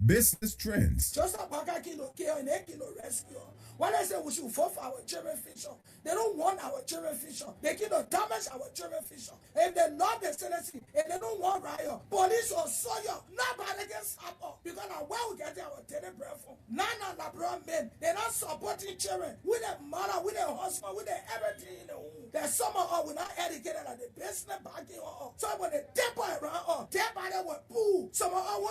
Business trends. Just about kilo care and a kilo rescue. When I say we should vote for our children future, they don't want our children future. They cannot damage our children future. If they love the citizen, if they don't want riot, police or soldier, nobody against support. Because now where we get our daily bread from? None of the brown men, they're not supporting children with their mother, with their husband, with their everything in the home. There's some of us will not educated at the business backing or so when they dip around or dip by them with poo. Some of us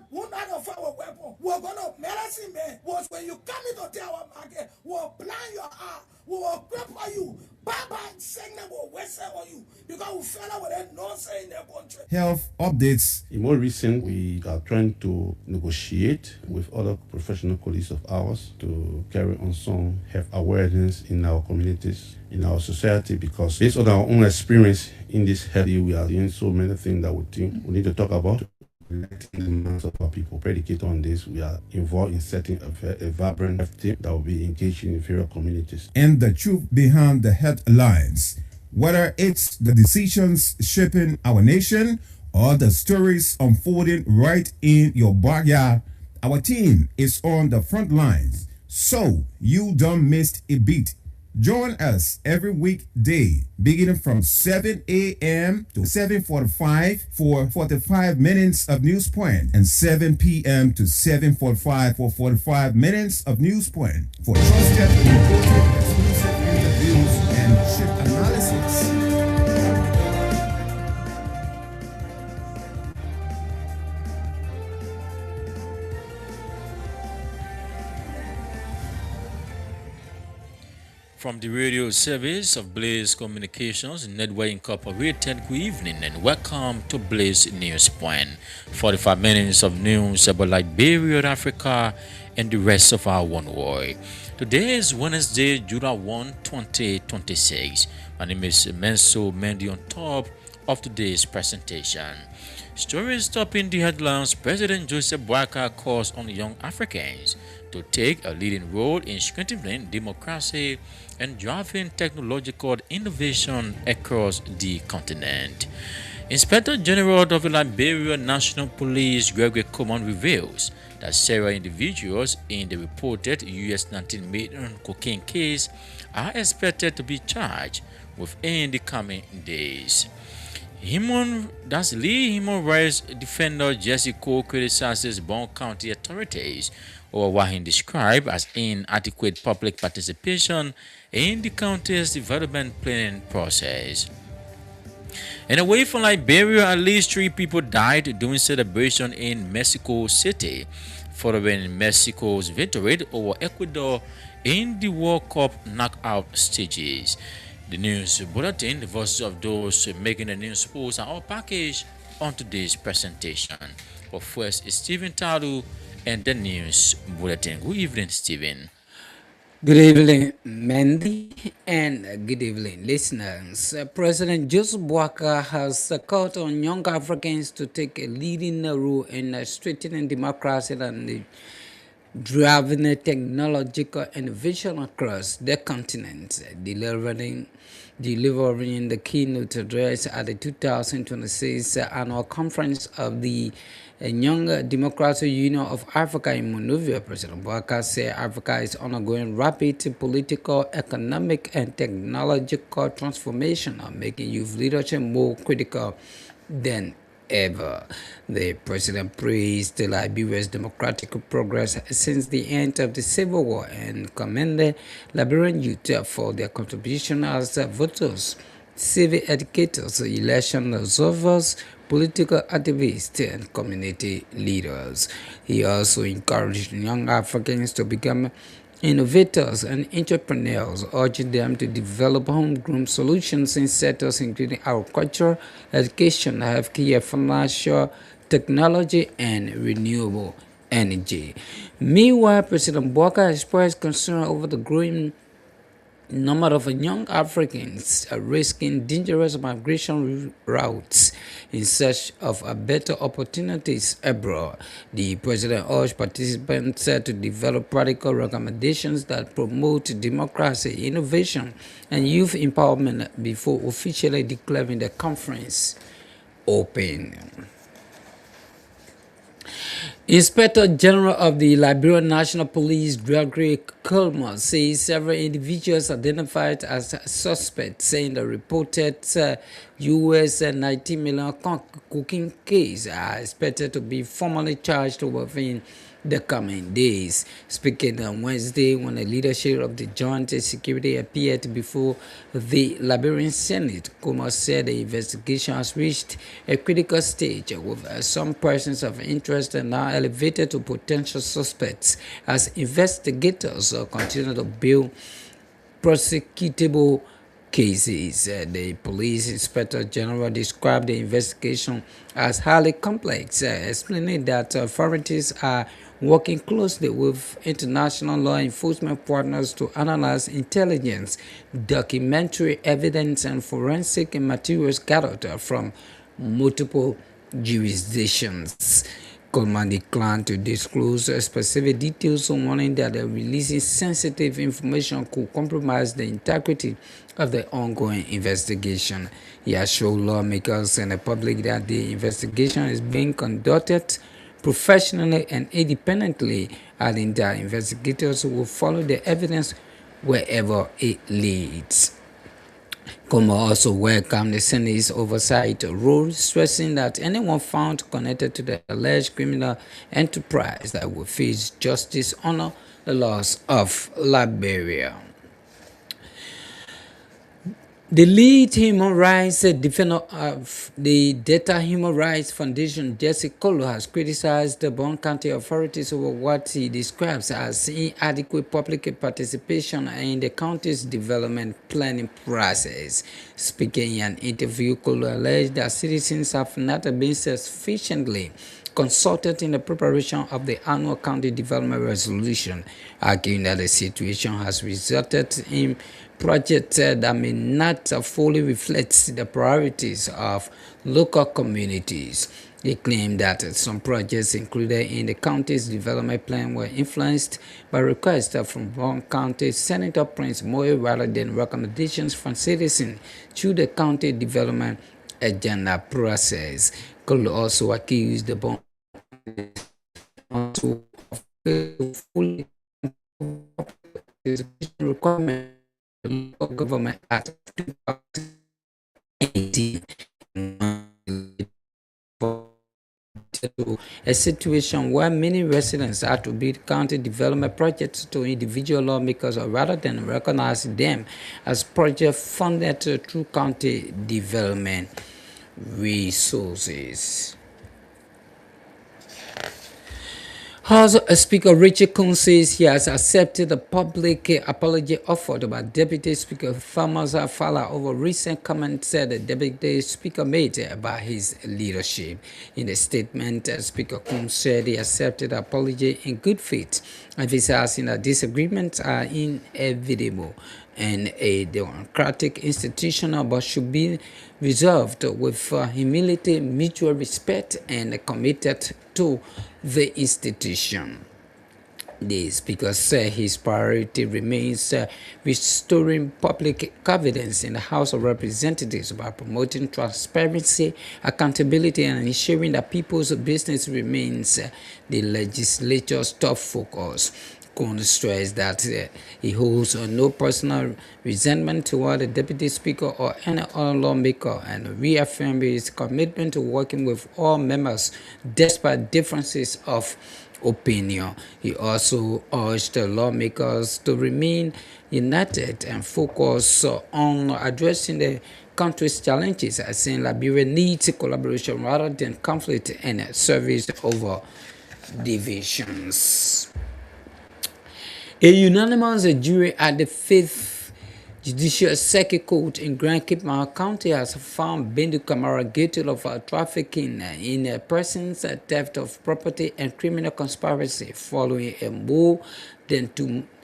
will not offer a weapon. We're gonna medicine man was when you come into our market, we'll blind your eye, we will cripple you. Baba signal will whistle on you because we fell out with that nonsense in their country. Health updates. In more recent, we are trying to negotiate with other professional colleagues of ours to carry on some health awareness in our communities, in our society, because based on our own experience in this health, we are doing so many things that we think we need to talk about. The minds of our people predicate on this. We are involved in setting a vibrant health team that will be engaged in various communities. And the truth behind the Health Alliance, whether it's the decisions shaping our nation or the stories unfolding right in your backyard, our team is on the front lines, so you don't miss a beat. Join us every weekday beginning from 7 a.m. to 7:45 for 45 minutes of news point and 7 p.m. to 7:45 for 45 minutes of news point for trusted, reported, exclusive interviews and chip analysis. From the radio service of Blaze Communications Network Incorporated, good evening and welcome to Blaze News Point. 45 minutes of news about Liberia, Africa, and the rest of our one world. Today is Wednesday, July 1, 2026. My name is Menso Mendy on top of today's presentation. Stories topping the headlines: President Joseph Boakai calls on young Africans to take a leading role in strengthening democracy and driving technological innovation across the continent. Inspector General of the Liberia National Police Gregory Coleman reveals that several individuals in the reported US 19 million cocaine case are expected to be charged within the coming days. Lead human rights defender Jesse Cole criticizes Bond County authorities over what he described as inadequate public participation in the county's development planning process. And away from Liberia, at least 3 people died during celebration in Mexico City following Mexico's victory over Ecuador in the World Cup knockout stages. The news bulletin, the voices of those making the news posts are all packaged on today's presentation. But first is Stephen Talu and the news bulletin. Good evening, Stephen. Good evening, Mandy, and good evening, listeners. President Joseph Boakai has called on young Africans to take a leading role in strengthening democracy and driving technological innovation across the continent, delivering the keynote address at the 2026 annual conference of the Young Democratic Union of Africa in Monrovia. President Boakai said Africa is undergoing rapid political, economic, and technological transformation, making youth leadership more critical than ever. The president praised Liberia's democratic progress since the end of the Civil War and commended Liberian youth for their contribution as voters, civic educators, election observers, political activists, and community leaders. He also encouraged young Africans to become innovators and entrepreneurs, urging them to develop homegrown solutions in sectors including agriculture, education, healthcare, financial technology, and renewable energy. Meanwhile, President Boakai expressed concern over the growing number of young Africans are risking dangerous migration routes in search of better opportunities abroad. The president urged participants to develop practical recommendations that promote democracy, innovation, and youth empowerment before officially declaring the conference open. Inspector General of the Liberia National Police, Gregory Coleman, says several individuals identified as suspects in the reported US 19 million cooking case are expected to be formally charged within the coming days. Speaking on Wednesday, when the leadership of the Joint Security appeared before the Liberian Senate, Kuma said the investigation has reached a critical stage, with some persons of interest are now elevated to potential suspects as investigators continue to build prosecutable cases. The police inspector general described the investigation as highly complex, explaining that authorities are working closely with international law enforcement partners to analyze intelligence, documentary evidence, and forensic materials gathered from multiple jurisdictions. Coleman declined to disclose specific details, warning that releasing sensitive information could compromise the integrity of the ongoing investigation. He assured lawmakers and the public that the investigation is being conducted professionally and independently, adding that investigators will follow the evidence wherever it leads. Como also welcomed the Senate's oversight role, stressing that anyone found connected to the alleged criminal enterprise that will face justice under the laws of Liberia. The lead human rights defender of the Data Human Rights Foundation, Jesse Kolo, has criticized the Bon County authorities over what he describes as inadequate public participation in the county's development planning process. Speaking in an interview, Kolo alleged that citizens have not been sufficiently consulted in the preparation of the annual county development resolution, arguing that the situation has resulted in projects that may not fully reflect the priorities of local communities. He claimed that some projects included in the county's development plan were influenced by requests from Bon County Senator Prince Moyo rather than recommendations from citizens through the county development agenda process. Kolo also accused the Bon to fully requirement the Local Government Act of 2018 a situation where many residents had to bid county development projects to individual lawmakers rather than recognize them as projects funded through county development resources. House Speaker Richard Coons says he has accepted the public apology offered by Deputy Speaker Thomas Fowler over recent comments the Deputy Speaker made about his leadership. In a statement, Speaker Coons said he accepted the apology in good faith, emphasizing that disagreements are inevitable and a democratic institution, but should be reserved with humility, mutual respect, and committed to the institution. The Speaker said his priority remains restoring public confidence in the House of Representatives by promoting transparency, accountability, and ensuring that people's business remains the legislature's top focus. Coons stressed that he holds no personal resentment toward the Deputy Speaker or any other lawmaker and reaffirmed his commitment to working with all members despite differences of opinion. He also urged the lawmakers to remain united and focus on addressing the country's challenges, saying Liberia needs collaboration rather than conflict and service over divisions. A unanimous jury at the 5th Judicial Circuit Court in Grand Cape County has found Bindu Kamara guilty of trafficking in persons, theft of property, and criminal conspiracy following a more than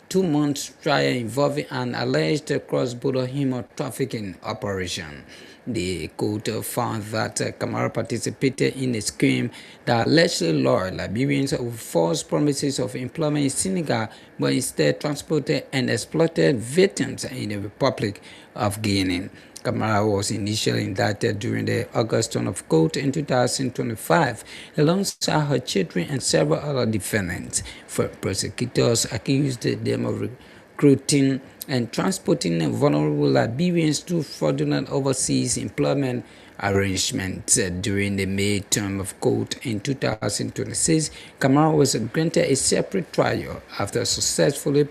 two-month trial involving an alleged cross-border human trafficking operation. The court found that Kamara participated in a scheme that allegedly lured Liberians with false promises of employment in Senegal, but instead transported and exploited victims in the Republic of Guinea. Kamara was initially indicted during the August turn of court in 2025, alongside her children and several other defendants. For prosecutors accused them of recruiting and transporting vulnerable Liberians to fraudulent overseas employment arrangements. During the May term of court in 2026, Kamara was granted a separate trial after successfully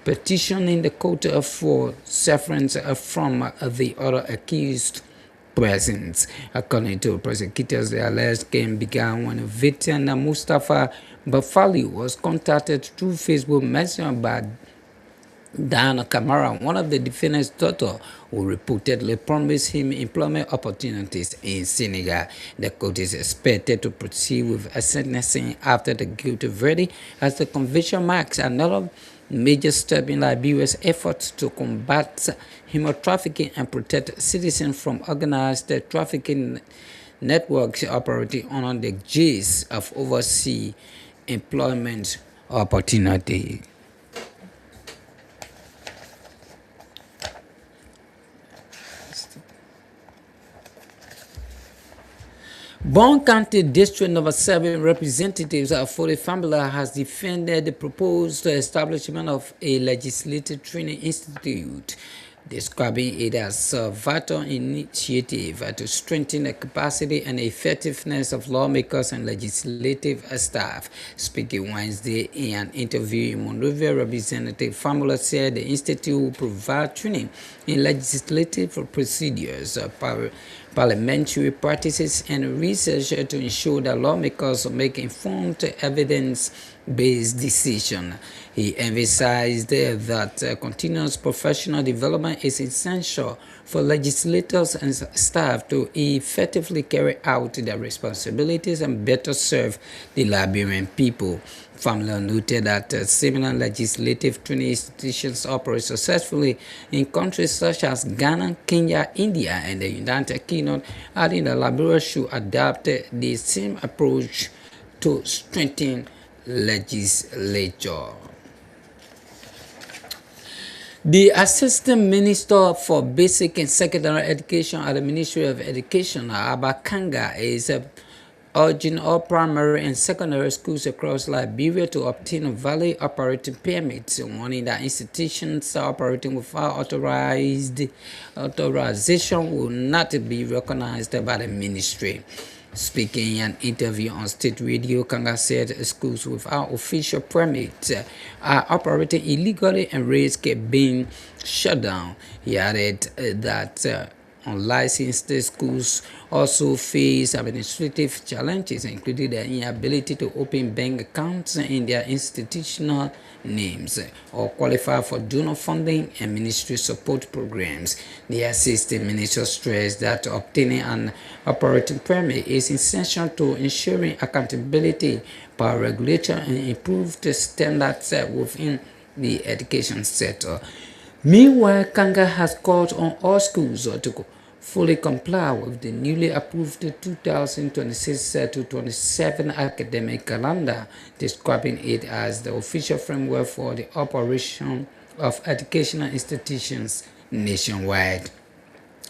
petitioning the court for severance from the other accused persons. According to prosecutors, the alleged game began when victim Mustafa Bafali was contacted through Facebook Messenger by Diana Kamara, one of the defendant's daughter, who reportedly promised him employment opportunities in Senegal. The court is expected to proceed with a sentencing after the guilty verdict, as the conviction marks another major step in Liberia's efforts to combat human trafficking and protect citizens from organized trafficking networks operating under the guise of overseas employment opportunity. Bond County District Number 7 representatives for the family has defended the proposed establishment of a legislative training institute, describing it as a vital initiative to strengthen the capacity and effectiveness of lawmakers and legislative staff. Speaking Wednesday in an interview in Monrovia, Representative Famula said the institute will provide training in legislative procedures, parliamentary practices, and research to ensure that lawmakers make informed, evidence-based decisions. He emphasized that continuous professional development is essential for legislators and staff to effectively carry out their responsibilities and better serve the Liberian people. Family noted that similar legislative training institutions operate successfully in countries such as Ghana, Kenya, India, and the United Kingdom, adding that Liberia should adopt the same approach to strengthen legislature. The Assistant Minister for Basic and Secondary Education at the Ministry of Education, Abba Kanga, is urging all primary and secondary schools across Liberia to obtain valid operating permits, warning that institutions operating without authorization will not be recognized by the ministry. Speaking in an interview on state radio, Kanga said schools without official permits are operating illegally and risk being shut down. He added that unlicensed schools also face administrative challenges, including the inability to open bank accounts in their institutional names or qualify for donor funding and ministry support programs. The assistant minister stressed that obtaining an operating permit is essential to ensuring accountability by regulator and improved standards within the education sector. Meanwhile, Kanga has called on all schools to fully comply with the newly approved 2026-27 academic calendar, describing it as the official framework for the operation of educational institutions nationwide.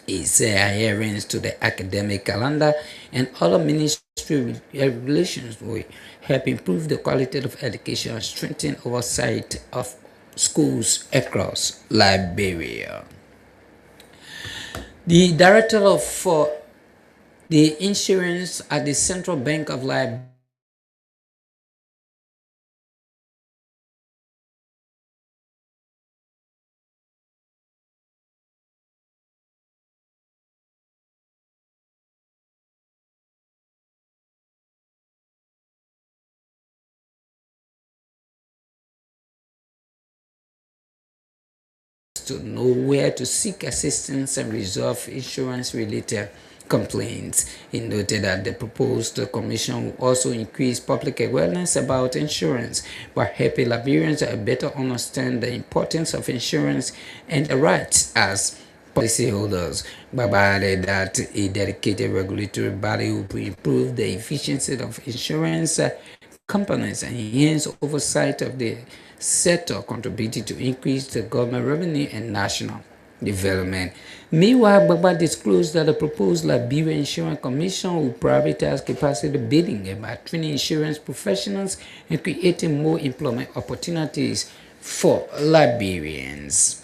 He said adherence to the academic calendar and other ministry regulations will help improve the quality of education and strengthen oversight of schools across Liberia. The director for the insurance at the Central Bank of Liberia to know where to seek assistance and resolve insurance-related complaints. He noted that the proposed commission will also increase public awareness about insurance by helping Liberians better understand the importance of insurance and the rights as policyholders. Baba added that a dedicated regulatory body will improve the efficiency of insurance companies and enhance oversight of the sector, contributing to increase the government revenue and national development. Meanwhile, Baba disclosed that the proposed Liberia Insurance Commission will prioritize capacity building by training insurance professionals and creating more employment opportunities for Liberians.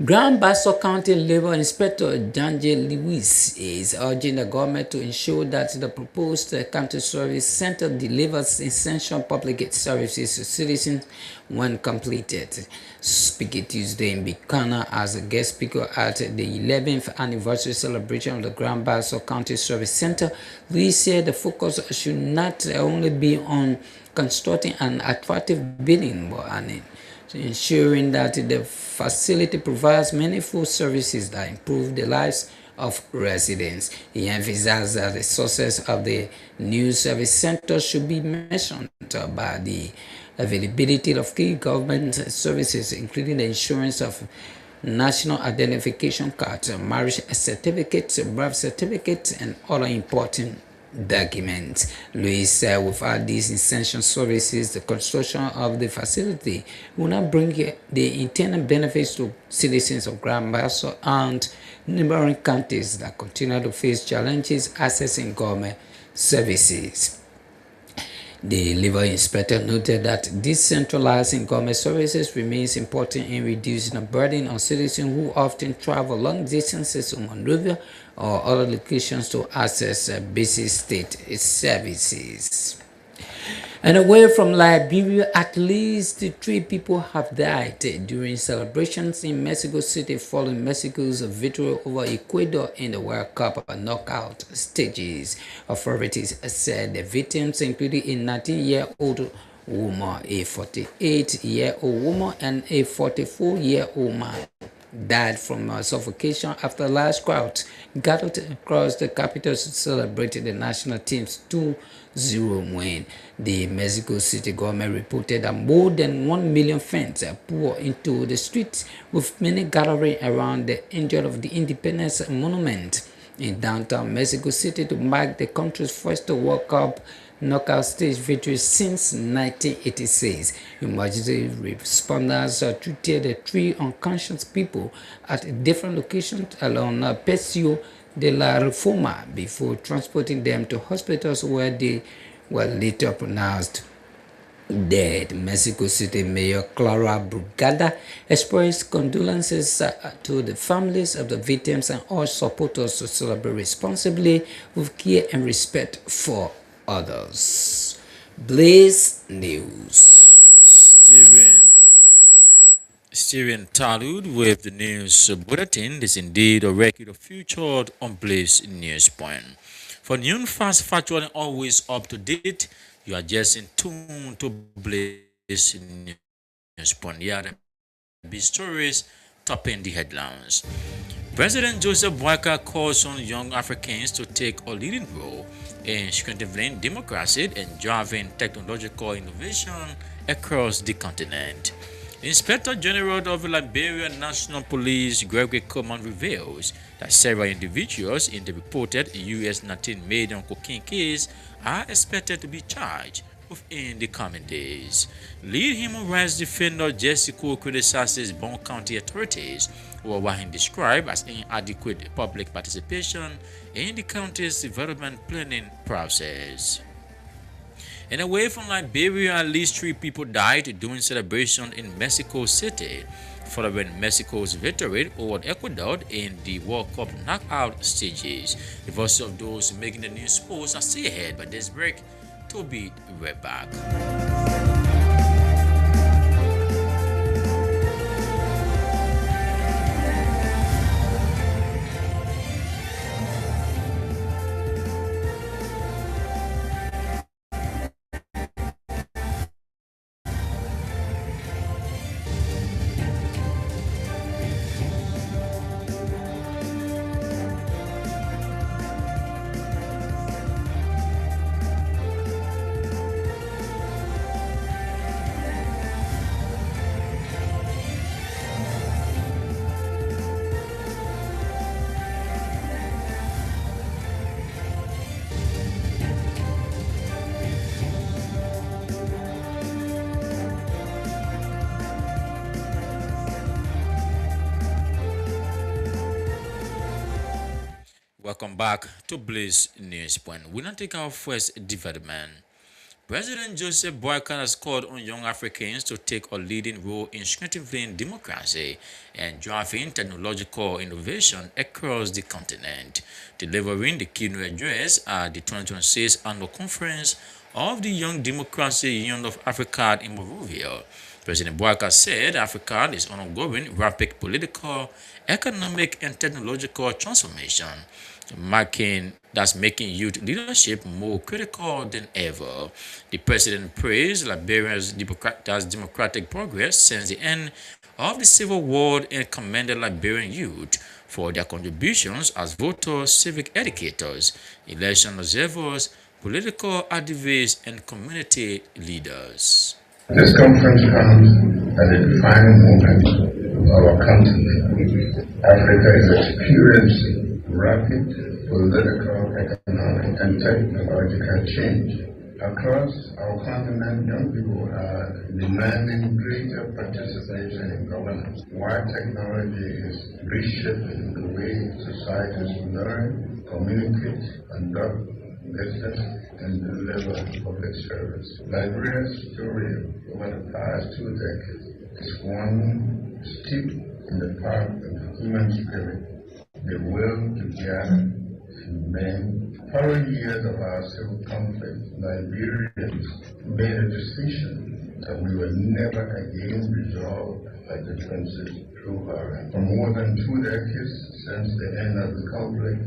Grand Bassa County Labor Inspector Janje Lewis is urging the government to ensure that the proposed county service center delivers essential public services to citizens when completed. Speaking Tuesday in Bikana as a guest speaker at the 11th anniversary celebration of the Grand Bassa County Service Center, Lewis said the focus should not only be on constructing an attractive building, but ensuring that the facility provides meaningful services that improve the lives of residents. He emphasized that the success of the new service center should be measured by the availability of key government services, including the insurance of national identification cards, marriage certificates, birth certificates, and other important documents. Louis said without these essential services, the construction of the facility will not bring the intended benefits to citizens of Grand Bassa and neighboring counties that continue to face challenges accessing government services. The labor inspector noted that decentralizing government services remains important in reducing the burden on citizens who often travel long distances to Monrovia or other locations to access basic state services. And away from Liberia, at least 3 people have died during celebrations in Mexico City following Mexico's victory over Ecuador in the World Cup knockout stages. Authorities said the victims included a 19-year-old woman, a 48-year-old woman, and a 44-year-old man died from suffocation after large crowds gathered across the capital to celebrate the national team's 2-0 win. The Mexico City government reported that more than 1 million fans poured into the streets, with many gathering around the edge of the Independence Monument in downtown Mexico City to mark the country's first World Cup knockout stage victory since 1986. Emergency responders treated the 3 unconscious people at different locations along Paseo de la Reforma before transporting them to hospitals where they were later pronounced dead. Mexico City Mayor Clara Brugada expressed condolences to the families of the victims and urged supporters to celebrate responsibly with care and respect for others. Blaze News. Steven Talud with the news bulletin. This is indeed a record featured on Blaze News Point. For new, fast, factual, and always up to date, you are just in tune to Blaze News Point. Yeah, the big stories topping the headlines. President Joseph Boakai calls on young Africans to take a leading role in strengthening democracy and driving technological innovation across the continent. Inspector General of Liberia National Police Gregory Coleman reveals that several individuals in the reported US-19 made on cocaine case are expected to be charged within the coming days. Lead human rights defender Jesse Cole criticizes Bon County authorities over what he described as inadequate public participation in the county's development planning process. And away from Liberia, at least 3 people died during celebration in Mexico City following Mexico's victory over Ecuador in the World Cup knockout stages. The voices of those making the news posts are still ahead, but this break to be right back. Welcome back to Blaze News Point. We now take our first development. President Joseph Boakai has called on young Africans to take a leading role in strengthening democracy and driving technological innovation across the continent, delivering the keynote address at the 2026 annual conference of the Young Democracy Union of Africa in Monrovia. President Boakai said Africa is undergoing rapid political, economic, and technological transformation, making youth leadership more critical than ever. The president praised Liberia's democratic progress since the end of the Civil War and commended Liberian youth for their contributions as voters, civic educators, election observers, political activists, and community leaders. This conference comes at a defining moment of our continent. Africa is experiencing rapid political, economic, and technological change. Across our continent, young people are demanding greater participation in governance, while technology is reshaping the way societies learn, communicate, conduct business, and deliver public service. Liberia's story over the past 2 decades is one steeped in the path of human spirit, the will to gather and men. Following years of our civil conflict, Liberians made a decision that we will never again resolve our differences through violence. For more than 2 decades since the end of the conflict,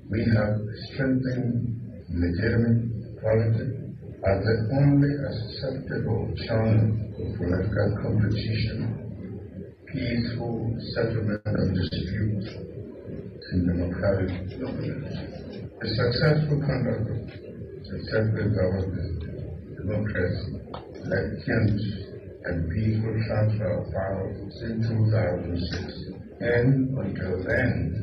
we have strengthened legitimate politics as the only acceptable channel of political competition, peaceful settlement of disputes, and democratic governance. The successful conduct of effective government, democracy, elections, and peaceful transfer of power in 2006. And until then,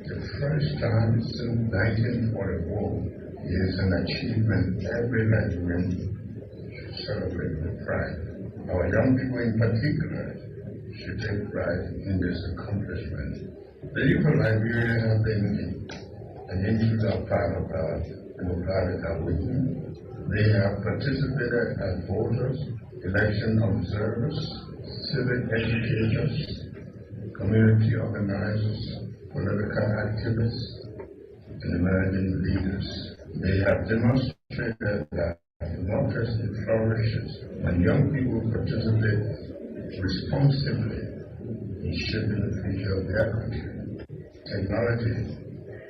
the first time since 1944 is an achievement every Liberian should celebrate with pride. Our young people in particular should take pride in this accomplishment. The youth of Liberia have been an integral part of our democratic movement. They have participated as voters, election observers, civic educators, community organizers, political activists, and emerging leaders. They have demonstrated that democracy flourishes when young people participate responsibly in shaping the future of their country. Technology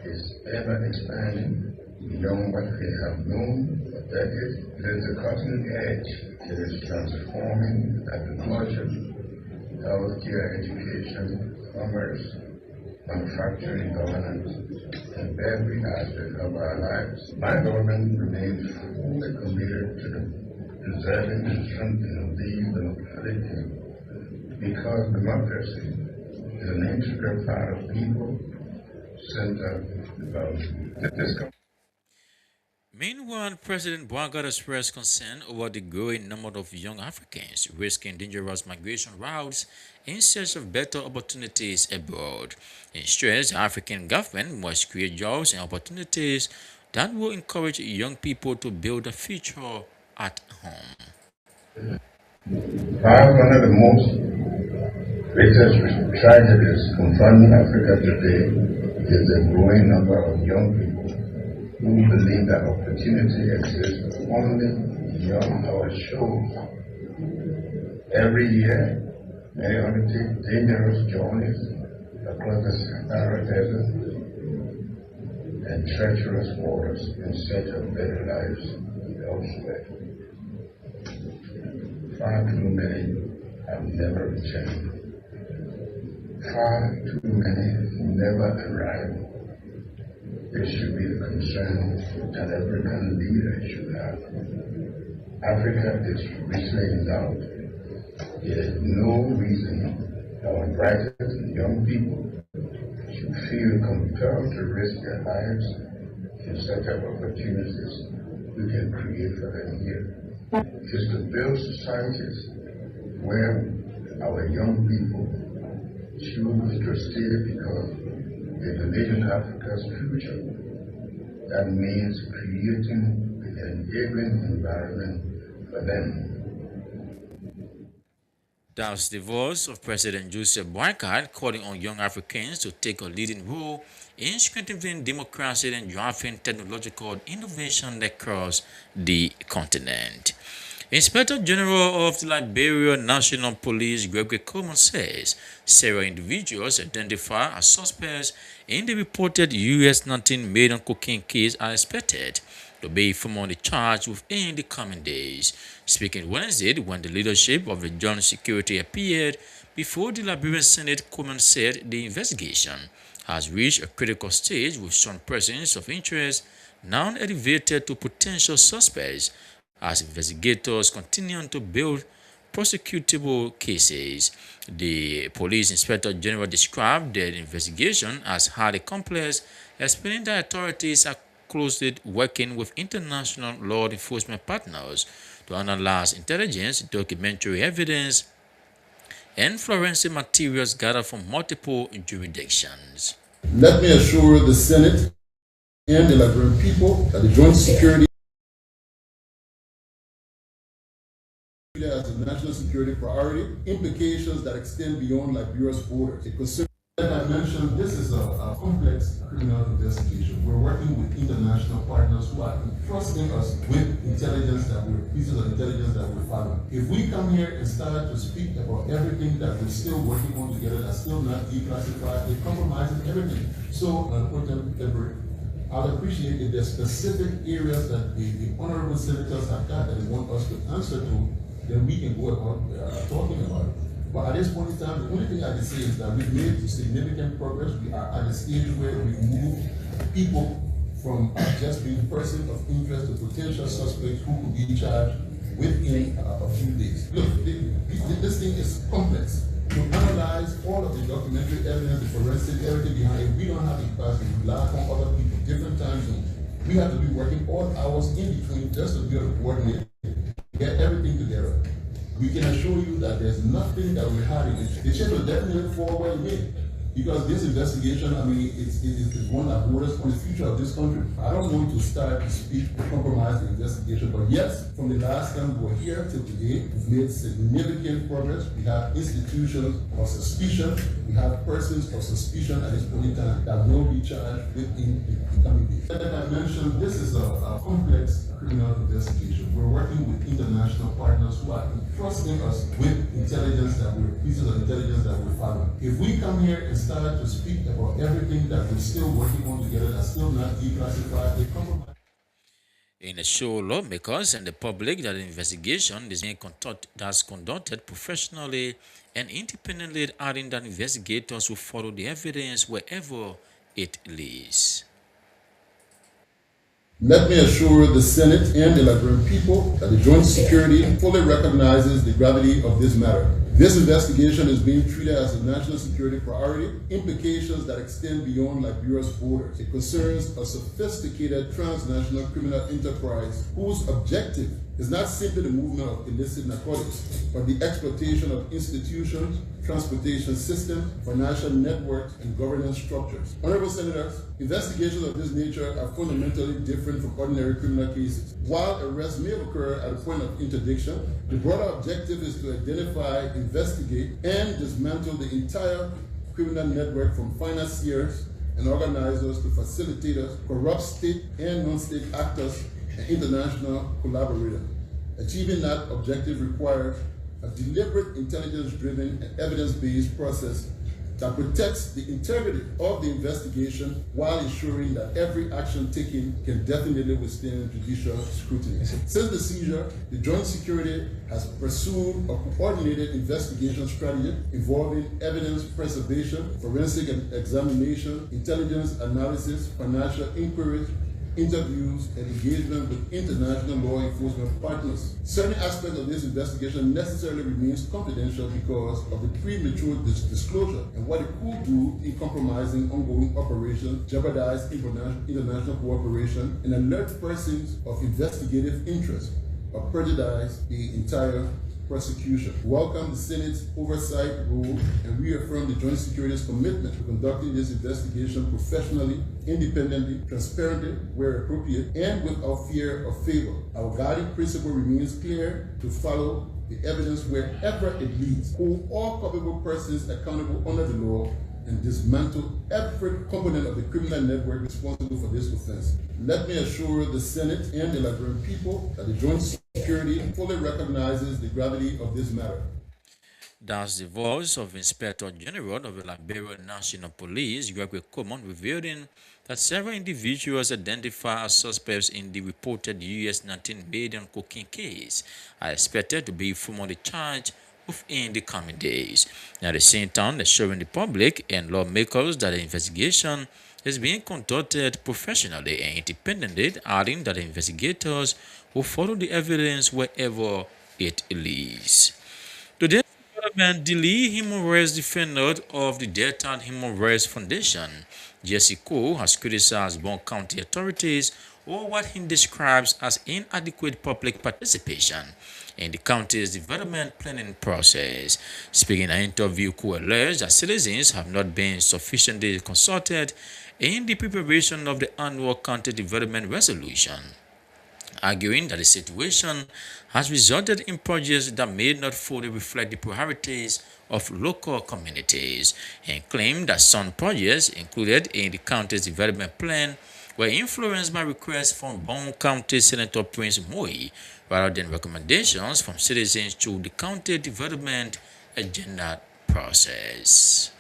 is ever expanding beyond what we have known for decades. It is the cutting edge. It is transforming agriculture, healthcare, education, commerce, manufacturing, governance, and every aspect of our lives. My government remains fully committed to preserving and strengthening these democratic things because democracy is an integral part of people-centered development. Meanwhile, President Boakai expressed concern over the growing number of young Africans risking dangerous migration routes in search of better opportunities abroad. He stressed the African government must create jobs and opportunities that will encourage young people to build a future at home. Perhaps one of the most greatest tragedies confronting Africa today is the growing number of young people who believe that opportunity exists only beyond our shores. Every year, many undertake dangerous journeys across the Sahara Desert and treacherous waters in search of better lives elsewhere. Far too many have never returned. Far too many never arrive. This should be the concern that African leaders should have. Africa is richly endowed. There is no reason our brightest young people should feel compelled to risk their lives in search of opportunities we can create for them here. It is to build societies where our young people choose to stay because they believe in Africa's future That means creating the enabling environment for them. That's the voice of President Joseph Boakai calling on young Africans to take a leading role in strengthening democracy and driving technological innovation across the continent. Inspector General of the Liberia National Police Gregory Coleman says several individuals identified as suspects in the reported U.S. 19 million cocaine case are expected to be formally charged within the coming days. Speaking Wednesday when the leadership of the Joint Security appeared before the Liberian Senate, Coleman said the investigation has reached a critical stage with some persons of interest now elevated to potential suspects as investigators continue to build prosecutable cases. The police inspector general described the investigation as highly complex, explaining that authorities are closely working with international law enforcement partners to analyze intelligence, documentary evidence, and forensic materials gathered from multiple jurisdictions. Let me assure the Senate and the Liberian people that the Joint Security as a national security priority, implications that extend beyond Liberia's borders. It concerns, as I mentioned, this is a complex criminal investigation. We're working with international partners who are entrusting us with pieces of intelligence that we're following. If we come here and start to speak about everything that we're still working on together, that's still not declassified, it compromises everything. So, I'd appreciate if there's specific areas that the honorable senators have got that they want us to answer to, then we can go about talking about it. But at this point in time, the only thing I can say is that we've made significant progress. We are at a stage where we move people from just being person of interest to potential suspects who could be charged within a few days. Look, this thing is complex. To analyze all of the documentary evidence, the forensic, everything behind it, we don't have the capacity to rely on other people, different time zones. We have to be working all hours in between just to be able to coordinate, get everything together. We can assure you that there's nothing that we're hiding. The chip will definitely fall where it may. Because this investigation, I mean, it's one that borders on the future of this country. I don't want to start to speak to compromise the investigation, but yes, from the last time we were here till today, we've made significant progress. We have institutions of suspicion. We have persons of suspicion at this point in time that will be charged within the coming days. As I mentioned, this is a complex criminal investigation. We're working with international partners who are entrusting us with pieces of intelligence that we're following. If we come here and start to speak about everything that we're still working on together, that's still not declassified, they compromise. In a show, lawmakers and the public that the investigation is being conducted professionally and independently, adding that investigators will follow the evidence wherever it leads. Let me assure the Senate and the Liberian people that the Joint Security fully recognizes the gravity of this matter. This investigation is being treated as a national security priority, implications that extend beyond Liberia's borders. It concerns a sophisticated transnational criminal enterprise whose objective is not simply the movement of illicit narcotics, but the exploitation of institutions, transportation systems, financial networks, and governance structures. Honorable Senators, investigations of this nature are fundamentally different from ordinary criminal cases. While arrests may occur at a point of interdiction, the broader objective is to identify, investigate, and dismantle the entire criminal network from financiers and organizers to facilitators, corrupt state and non-state actors, and international collaborators. Achieving that objective requires a deliberate, intelligence-driven, and evidence-based process that protects the integrity of the investigation while ensuring that every action taken can definitely withstand judicial scrutiny. Since the seizure, the Joint Security has pursued a coordinated investigation strategy involving evidence preservation, forensic examination, intelligence analysis, financial inquiries, interviews, and engagement with international law enforcement partners. Certain aspects of this investigation necessarily remains confidential because of the premature disclosure and what it could do in compromising ongoing operations, jeopardize international cooperation, and alert persons of investigative interest or prejudice the entire prosecution. Welcome the Senate's oversight role and reaffirm the Joint Securities commitment to conducting this investigation professionally, independently, transparently, where appropriate, and without fear of favor. Our guiding principle remains clear: to follow the evidence wherever it leads, hold all culpable persons accountable under the law, and dismantle every component of the criminal network responsible for this offense. Let me assure the Senate and the Liberian people that the Joint Security fully recognizes the gravity of this matter. That's the voice of Inspector General of the Liberian National Police, Gregory Coleman, revealing that several individuals identified as suspects in the reported US-19 million cocaine case are expected to be formally charged within the coming days. At the same time, assuring the public and lawmakers that the investigation is being conducted professionally and independently, adding that the investigators will follow the evidence wherever it leads. Today, the lead human rights defender of the Delta Human Rights Foundation, Jesse Cole, has criticized Bond County authorities over what he describes as inadequate public participation in the county's development planning process. Speaking in an interview, Cole alleged that citizens have not been sufficiently consulted in the preparation of the annual county development resolution, arguing that the situation has resulted in projects that may not fully reflect the priorities of local communities, and claimed that some projects included in the county's development plan were influenced by requests from Bond County Senator Prince Moi rather than recommendations from citizens through the county development agenda process.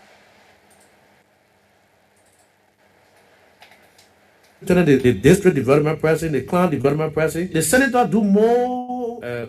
The district development person, the clan development person, the senator do more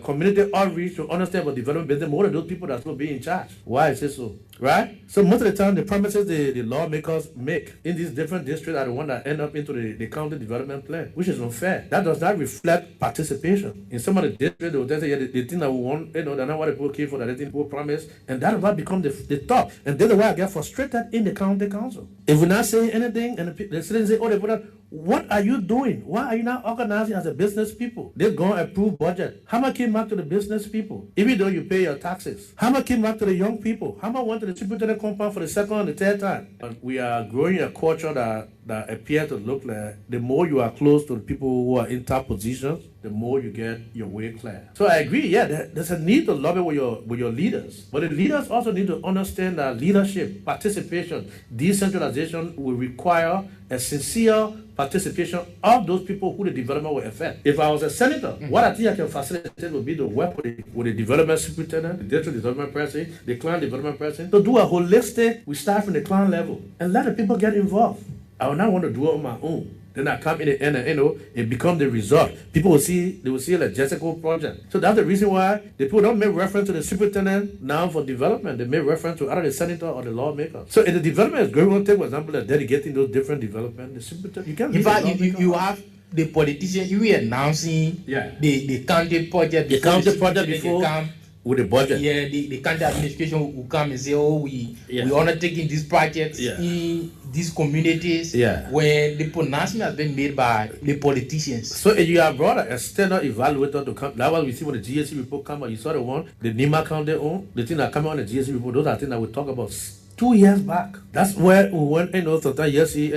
community outreach to understand about development business more than those people that's supposed to be in charge. Why is it so? Right? So most of the time, the promises the lawmakers make in these different districts are the ones that end up into the county development plan, which is unfair. That does not reflect participation. In some of the districts, they will say, yeah, the thing that we want, they're not what the people came for, that they think people promise, and that will become the top. And that's why I get frustrated in the county council. If we're not saying anything, and the citizens say, oh, they put that, what are you doing? Why are you not organizing as a business people? They're going to approve budget. How much came back to the business people? Even though you pay your taxes. How much came back to the young people? How much went to the superintendent compound for the second and the third time? And we are growing a culture that appears to look like the more you are close to the people who are in top positions, the more you get your way clear. So I agree, yeah, there's a need to lobby with your leaders. But the leaders also need to understand that leadership, participation, decentralization will require a sincere participation of those people who the development will affect. If I was a senator, what I think I can facilitate would be to work with the development superintendent, the district development person, the clan development person, to do a holistic, we start from the clan level and let the people get involved. I would not want to do it on my own. Then I come in the end and it becomes the result. People will see a logistical project. So that's the reason why the people don't make reference to the superintendent now for development. They make reference to either the senator or the lawmaker. So if the development is going on, take for example, dedicating those different development, the superintendent, you can't. In fact, you have the politicians, you are announcing the county project. The county project before come with the budget. Yeah, the county administration will come and say, oh, we undertaking these projects in these communities where the pronouncement has been made by the politicians. So if you have brought an external evaluator to come, that's why we see when the GSC report come out, you saw the one, the NEMA County own, the thing that come out on the GSC report, those are things that we talk about 2 years back. That's where we went, sometimes you see,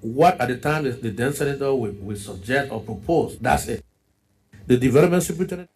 what at the time the then senator will suggest or propose. That's it. The development superintendent.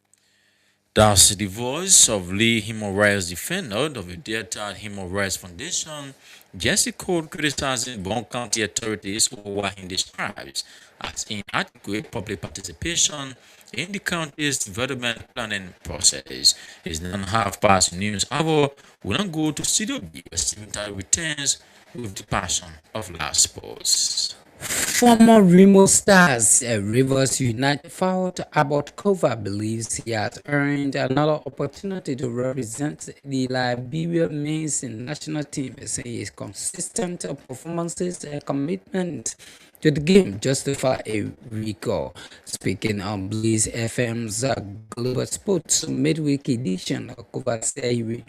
That's the voice of Lee Human Rights Defender of the Delta Human Rights Foundation, Jesse Cole, criticizing Bond County authorities for what he describes as inadequate public participation in the county's development planning process. It's now half-past news hour. We don't go to Studio B, as Simita returns with the passion of live sports. Former Remo Stars Rivers United forward about Kova believes he has earned another opportunity to represent the Liberia men's national team, saying his consistent performances and commitment to the game justify a recall. Speaking on Blaze FM's Global Sports Midweek edition, Kova said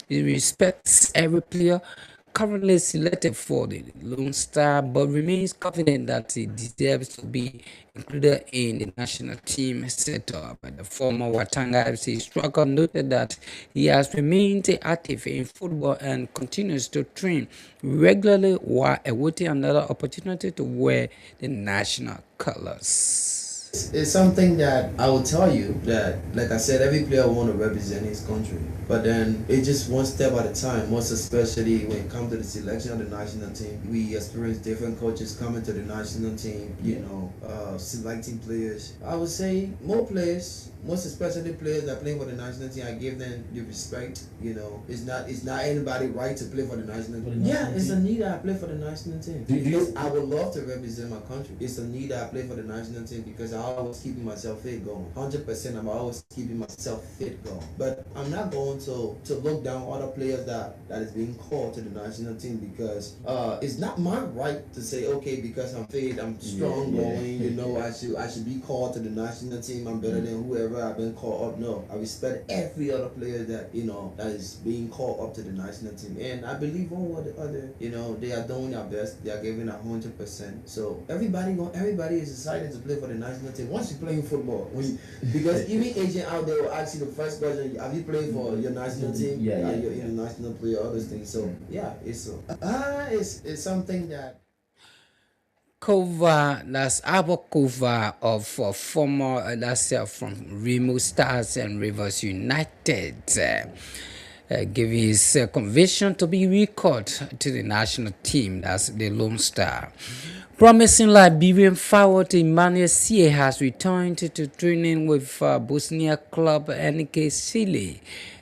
he respects every player currently selected for the Lone Star, but remains confident that he deserves to be included in the national team setup. The former Watanga FC striker noted that he has remained active in football and continues to train regularly while awaiting another opportunity to wear the national colors. It's something that I will tell you that, like I said, every player want to represent his country, but then it's just one step at a time. Most especially when it comes to the selection of the national team, we experience different coaches coming to the national team, selecting players. I would say more players, most especially players that play for the national team, I give them the respect. It's not anybody right to play for the national team. Yeah, it's a need that I play for the national team. Because I would love to represent my country. It's a need that I play for the national team because I always keeping myself fit going. 100%, I'm always keeping myself fit going. But I'm not going to look down other players that is being called to the national team because it's not my right to say, okay, because I'm fit, I'm strong going, I should be called to the national team, I'm better than whoever I've been called up. No, I respect every other player that that is being called up to the national team, and I believe on what the other they are doing their best, they are giving 100%. So everybody is excited to play for the national team once you're playing football. Because even agent out there will ask you the first question: have you played for your national team? You're international player, all those things. So it's something that. Cover, that's our cover of former, from Remo Stars and Rivers United, giving his conviction to be recalled to the national team, that's the Lone Star. Promising Liberian forward Emmanuel Sie has returned to training with Bosnia club NK Sili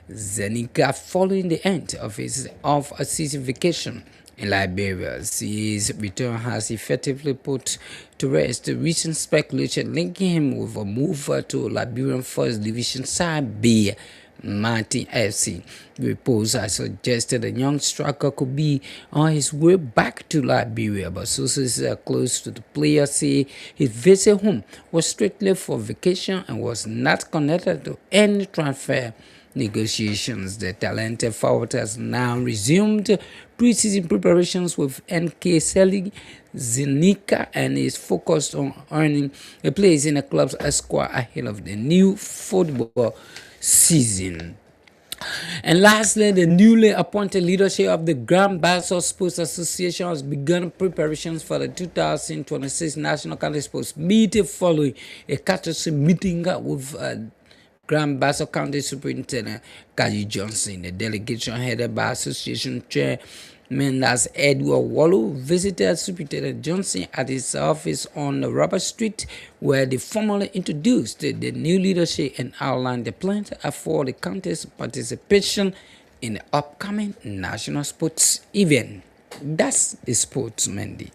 Zenica following the end of his off-season vacation in Liberia. His return has effectively put to rest the recent speculation linking him with a move to Liberian First Division side B Martin FC. Reports have suggested the young striker could be on his way back to Liberia, but sources close to the player say his visit home was strictly for vacation and was not connected to any transfer negotiations. The talented forward has now resumed pre-season preparations with NK Seli Zenica and is focused on earning a place in the club's squad ahead of the new football season. And lastly, the newly appointed leadership of the Grand Basel Sports Association has begun preparations for the 2026 National County Sports Meeting following a courtesy meeting with Grand Basel County Superintendent Kaji Johnson. The delegation headed by Association Chairman as Edward Wallow visited Superintendent Johnson at his office on Robert Street, where they formally introduced the new leadership and outlined the plans for the county's participation in the upcoming national sports event. That's the sports, Mandy.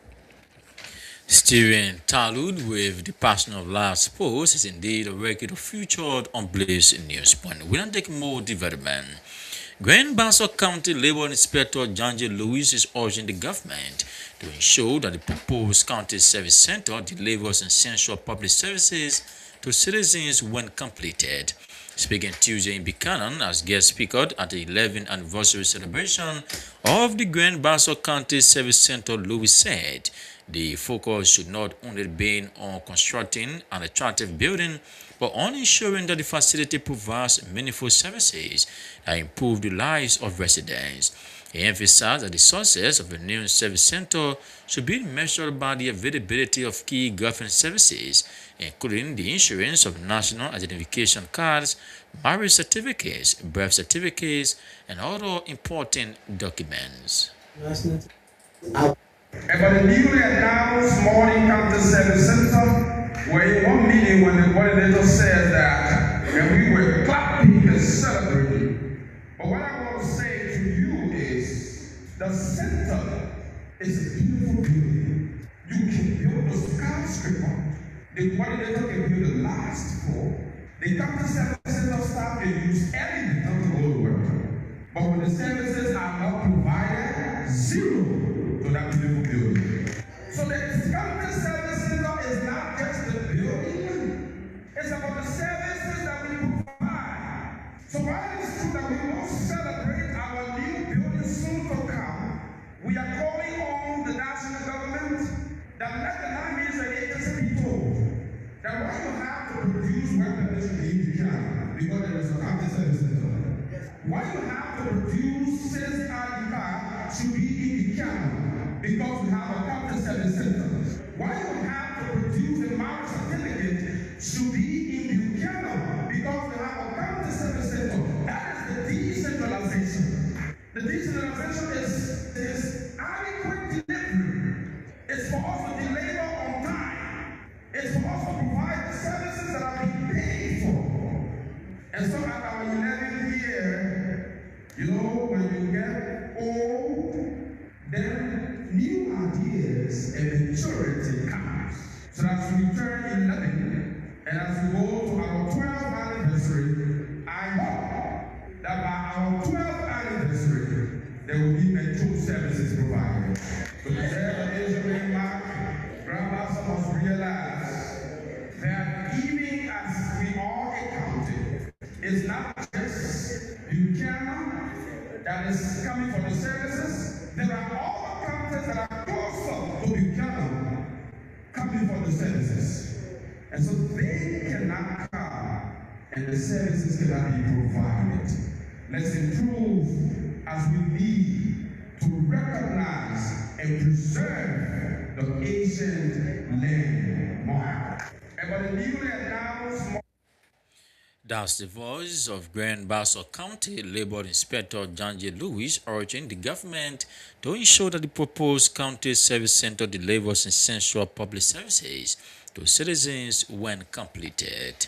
Steven Talud with the passion of live sports is indeed a record featured on Blaze News Point. We don't take more development. Grand Basel County Labor Inspector Janji Lewis is urging the government to ensure that the proposed county service center delivers essential public services to citizens when completed. Speaking Tuesday in Buchanan as guest speaker at the 11th anniversary celebration of the Grand Basel County Service Center, Lewis said the focus should not only be on constructing an attractive building, but on ensuring that the facility provides meaningful services that improve the lives of residents. He emphasized that the success of a new service center should be measured by the availability of key government services, including the issuance of national identification cards, marriage certificates, birth certificates, and other important documents. About the newly announced Morning County Service Center, where in one meeting when the coordinator said that, and we were clapping and celebrating. But what I want to say to you is, the center is a beautiful building. You can build a skyscraper. The coordinator can build the last floor. The county service center staff can use anything to go to work. But when the services are not provided, zero to that beautiful building. So the county service center is not just the building, it's about the services that we provide. So while it is true that we will celebrate our new building soon to come, we are calling on the national government that let the non-military agency be told that why you have to produce weapons in Ghana because there is a counter-service center. Why you have to produce citizen ID card should be in Ghana because we have a counter-service center. Why you have to produce a marriage certificate should be in Ghana because we have a counter-service center. That is the decentralization. The decentralization is adequate delivery. It's for us to deliver on time. It's for us to provide the services that are being paid for. And so at our 11th year, when you get old, then new ideas and maturity comes. So as we turn 11, and as we go to our 12th anniversary, I hope that by our 12th anniversary, there will be mature services provided. So the Asian mark, Grandmaster must realize that even as we are accounted, it's not just Buchanan that is coming for the services. There are other countries that are closer to Buchanan coming for the services. And so they cannot come and the services cannot be provided. Let's improve as we need to recognize and preserve the ancient landmark. And for the newly announced That's the voice of Grand Bassa County Labor Inspector John J. Lewis urging the government to ensure that the proposed county service center delivers essential public services to citizens when completed.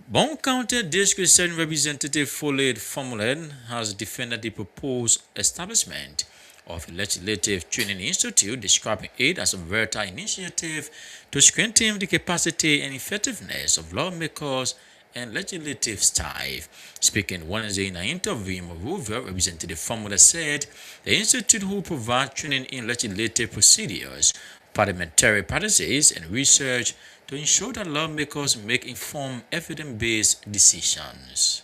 Bon County District 7 Representative Foley Formulen has defended the proposed establishment of a legislative training institute, describing it as a veritable initiative to strengthen the capacity and effectiveness of lawmakers and legislative staff. Speaking Wednesday in an interview in Monrovia, Representative Formula said the institute will provide training in legislative procedures, parliamentary practices, and research to ensure that lawmakers make informed, evidence-based decisions.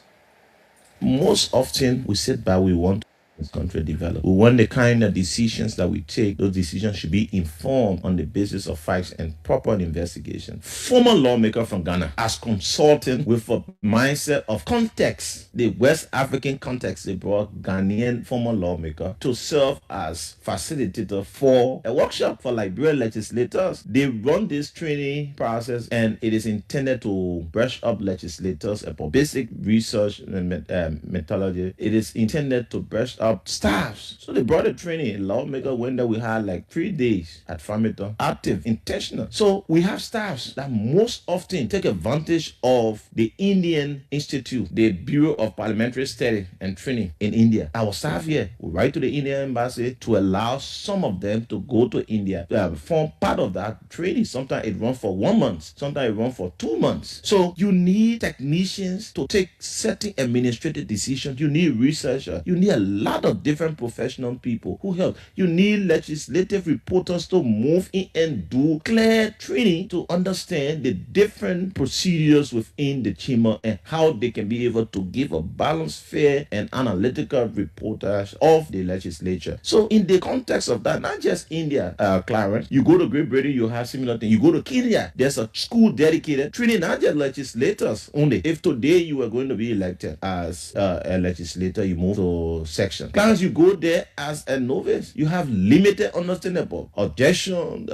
Most often, we sit back, we want this country develop. We want the kind of decisions that we take, those decisions should be informed on the basis of facts and proper investigation. Former lawmaker from Ghana, as consultant with a mindset of context, the West African context, they brought Ghanaian former lawmaker to serve as facilitator for a workshop for Liberian legislators. They run this training process and it is intended to brush up legislators about basic research and methodology. It is intended to brush up staffs. So they brought a training. A lawmaker went there. We had like 3 days at Farmington, active, intentional. So we have staffs that most often take advantage of the Indian Institute, the Bureau of Parliamentary Study and Training in India. Our staff here will write to the Indian embassy to allow some of them to go to India, form part of that training. Sometimes it runs for 1 month, sometimes it runs for 2 months. So you need technicians to take certain administrative decisions. You need researchers. You need a lot of different professional people who help. You need legislative reporters to move in and do clear training to understand the different procedures within the chamber and how they can be able to give a balanced, fair, and analytical reportage of the legislature. So in the context of that, not just India, Clarence, you go to Great Britain, you have similar thing. You go to Kenya, there's a school dedicated training not just legislators only. If today you are going to be elected as a legislator, you move to section. Clarence, you go there as a novice, you have limited understanding about objection,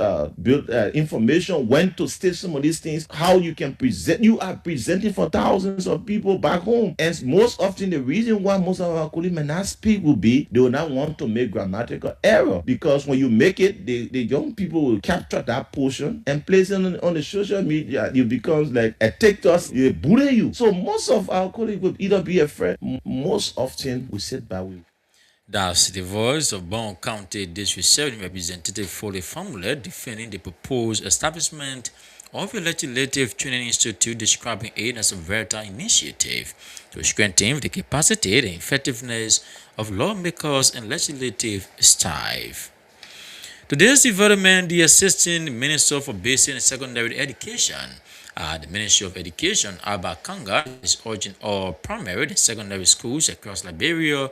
information, when to state some of these things, how you can present. You are presenting for thousands of people back home. And most often the reason why most of our colleagues may not speak will be they will not want to make grammatical error, because when you make it, the young people will capture that portion and place it on the social media. It becomes like a TikTok, they bully you. So most of our colleagues will either be afraid. Most often we sit back with. That's the voice of Bon County District 7 Representative Foley Formula defending the proposed establishment of a legislative training institute, describing it as a veritable initiative to strengthen the capacity and effectiveness of lawmakers and legislative staff. Today's development, the Assistant Minister for Basic and Secondary Education at the Ministry of Education, Abba Kanga, is urging all primary and secondary schools across Liberia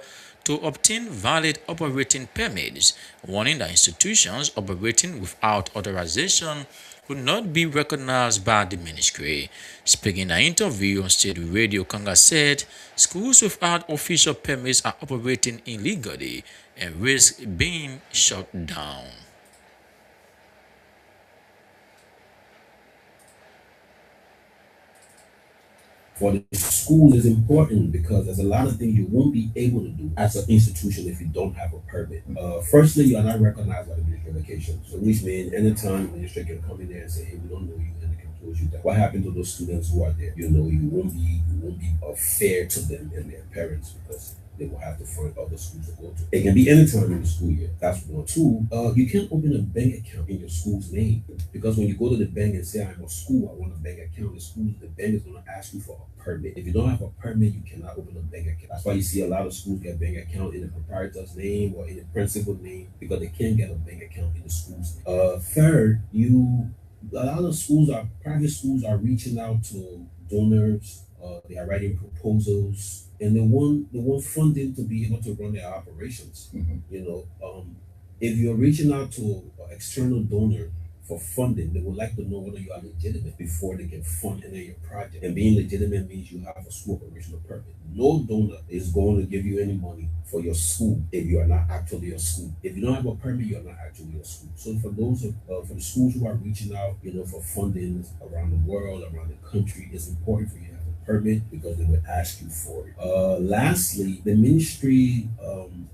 to obtain valid operating permits, warning that institutions operating without authorization would not be recognized by the ministry. Speaking in an interview on State Radio, Kanga said schools without official permits are operating illegally and risk being shut down. For the school is important because there's a lot of things you won't be able to do as an institution if you don't have a permit. Firstly, you are not recognized by the Ministry of Education. So which means anytime the ministry can come in there and say, hey, we don't know you, and they can close you down. What happened to those students who are there? You won't be fair to them and their parents because they will have to find other schools to go to. It can be any time in the school year. That's one. Two, you can't open a bank account in your school's name because when you go to the bank and say, I'm a school, I want a bank account, the bank is going to ask you for a permit. If you don't have a permit, you cannot open a bank account. That's why you see a lot of schools get bank account in the proprietor's name or in the principal's name because they can't get a bank account in the school's name. Third, a lot of schools private schools are reaching out to donors. They are writing proposals, and they want funding to be able to run their operations. If you're reaching out to an external donor for funding, they would like to know whether you are legitimate before they can fund any of your project. And being legitimate means you have a school operational permit. No donor is going to give you any money for your school if you are not actually a school. If you don't have a permit, you are not actually a school. So for those for the schools who are reaching out, for funding around the world, around the country, it's important for you to have a permit because they will ask you for it. Lastly, the ministry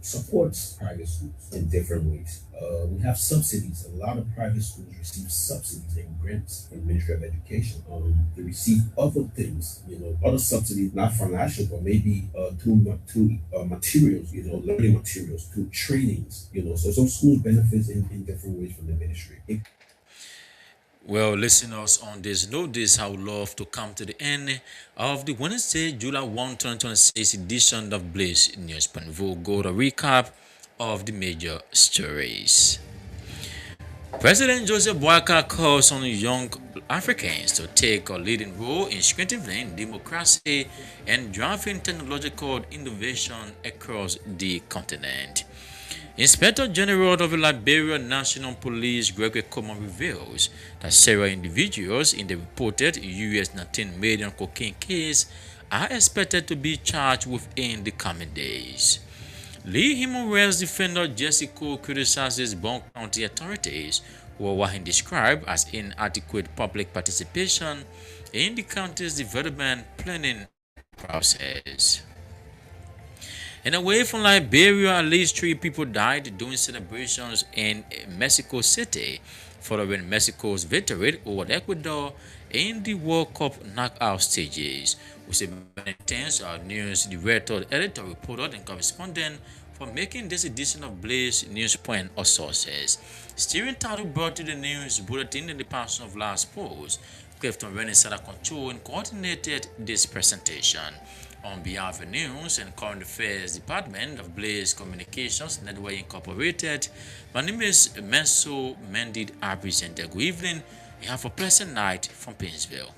supports private schools in different ways. We have subsidies. A lot of private schools receive subsidies and grants from the Ministry of Education. They receive other things, other subsidies, not financial, but maybe through materials, learning materials, through trainings, So some schools benefit in different ways from the ministry. Well, listeners, on this notice, I would love to come to the end of the Wednesday, July 1, 2026 edition of Blaze News. We'll go to a recap of the major stories. President Joseph Boakai calls on young Africans to take a leading role in strengthening democracy and driving technological innovation across the continent. Inspector General of the Liberia National Police Gregory Coleman reveals that several individuals in the reported US $19 million cocaine case are expected to be charged within the coming days. Lead human rights defender Jesse Cole criticizes Bond County authorities for what he described as inadequate public participation in the county's development planning process. And away from Liberia, at least 3 people died during celebrations in Mexico City following Mexico's victory over Ecuador in the World Cup knockout stages. We say thanks our news director, editor, reporter, and correspondent for making this edition of Blaze News Point of sources. Steering title brought to the news bulletin in the person of last post. Clifton Rennie sat at control and coordinated this presentation. On behalf of the News and Current Affairs Department of Blaze Communications Network Incorporated, my name is Menso Mendid. I present a good evening. You have a pleasant night from Painesville.